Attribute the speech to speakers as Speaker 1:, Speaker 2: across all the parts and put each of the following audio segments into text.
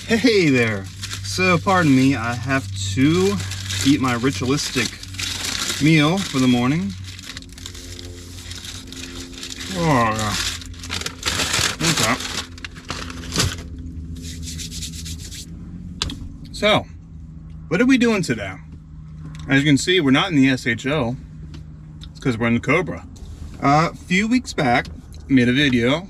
Speaker 1: Hey there. So pardon me, I have to eat my ritualistic meal for the morning. Oh, yeah. Okay. So, what are we doing today? As you can see, we're not in the SHO. It's because we're in the Cobra. A few weeks back, I made a video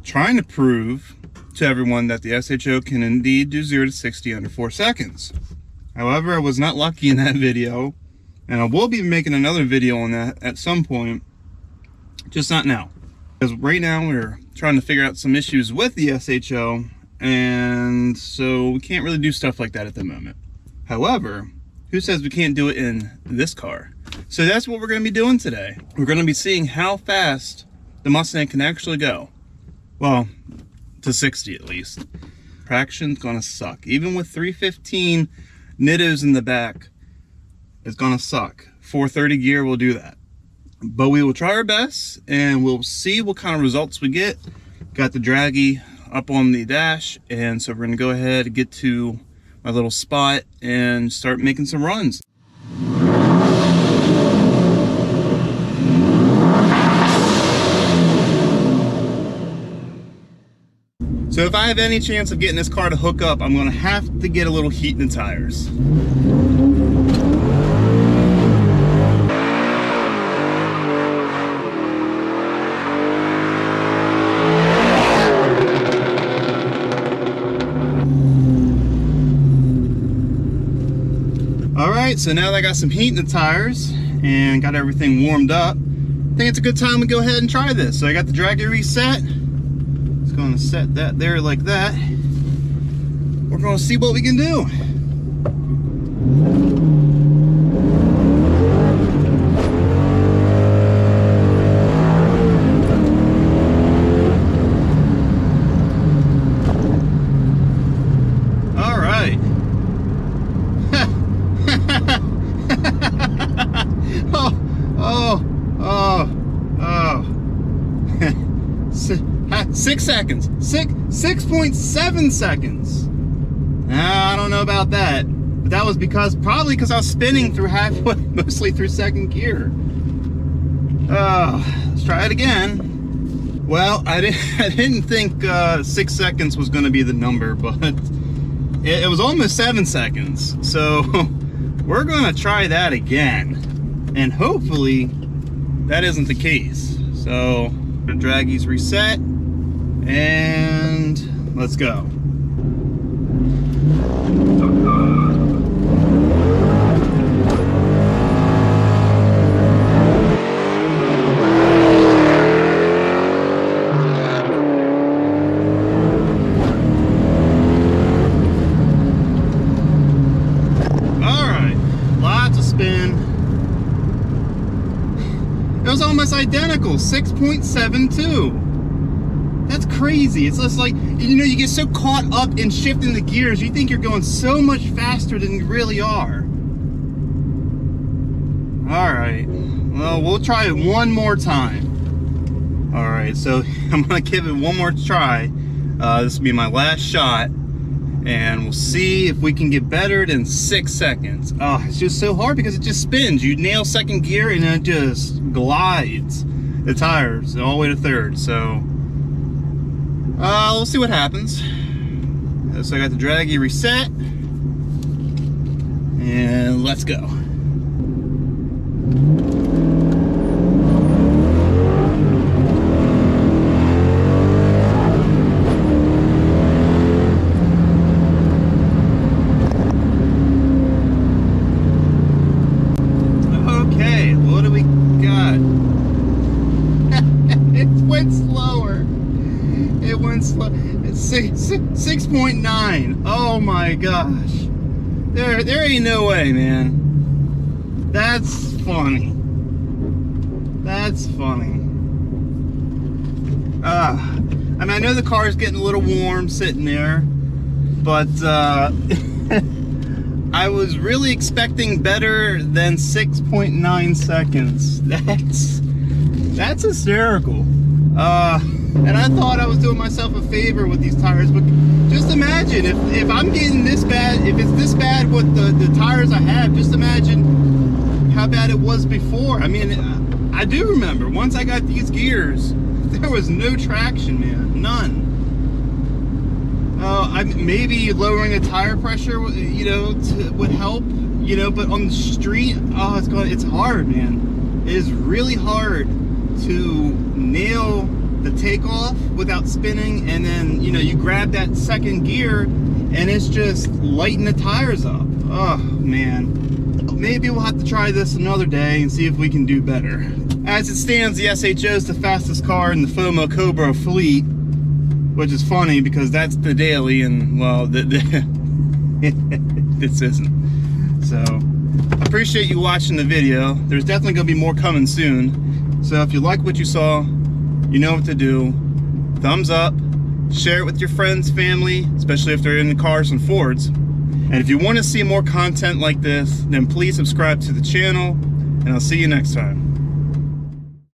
Speaker 1: trying to prove to everyone that the SHO can indeed do 0 to 60 under 4 seconds. However, I was not lucky in that video, and I will be making another video on that at some point, just not now. Because right now we're trying to figure out some issues with the SHO, and so we can't really do stuff like that at the moment. However, who says we can't do it in this car? So that's what we're going to be doing today. We're going to be seeing how fast the Mustang can actually go. Well, to 60 at least. Traction's gonna suck. Even with 315 nittos in the back, it's gonna suck. 430 gear will do that. But we will try our best and we'll see what kind of results we get. Got the draggy up on the dash, and so we're gonna go ahead and get to my little spot and start making some runs. So if I have any chance of getting this car to hook up, I'm going to have to get a little heat in the tires. Alright, so now that I got some heat in the tires and got everything warmed up, I think it's a good time to go ahead and try this. So I got the draggy reset. Going to set that there like that. We're going to see what we can do. All right. oh. 6 seconds. 6.7 seconds. I don't know about that, but that was probably because I was spinning through halfway, mostly through second gear. Let's try it again. Well, I didn't think 6 seconds was going to be the number, but it was almost 7 seconds. So we're going to try that again, and hopefully that isn't the case. So the draggy's reset. And let's go. All right, lots of spin. It was almost identical, 6.72. That's crazy. It's just like, you know, you get so caught up in shifting the gears, you think you're going so much faster than you really are. Alright, well, we'll try it one more time. Alright, so I'm going to give it one more try. This will be my last shot, and we'll see if we can get better than 6 seconds. Oh, it's just so hard because it just spins. You nail second gear and it just glides the tires all the way to third. So we'll see what happens. So I got the draggy reset, and let's go. Okay, what do we got? It went slower. It went slow. It's 6.9. Oh my gosh. There ain't no way, man. That's funny. That's funny. I mean, I know the car's getting a little warm sitting there, but I was really expecting better than 6.9 seconds. That's hysterical. And I thought I was doing myself a favor with these tires, but just imagine if I'm getting this bad, if it's this bad with the tires I have, just imagine how bad it was before. I mean, I do remember once I got these gears, there was no traction, man, none. Maybe lowering the tire pressure, you know, would help, you know, but on the street, oh, it's hard, man. It is really hard to nail the takeoff without spinning, and then, you know, you grab that second gear and it's just lighting the tires up. Oh man, maybe we'll have to try this another day and see if we can do better. As it stands, the SHO is the fastest car in the FOMO Cobra fleet, which is funny because that's the daily, and well, this isn't. So appreciate you watching the video. There's definitely gonna be more coming soon. So if you like what you saw, you know what to do. Thumbs up, share it with your friends, family, especially if they're in the cars and Fords. And if you want to see more content like this, then please subscribe to the channel, and I'll see you next time.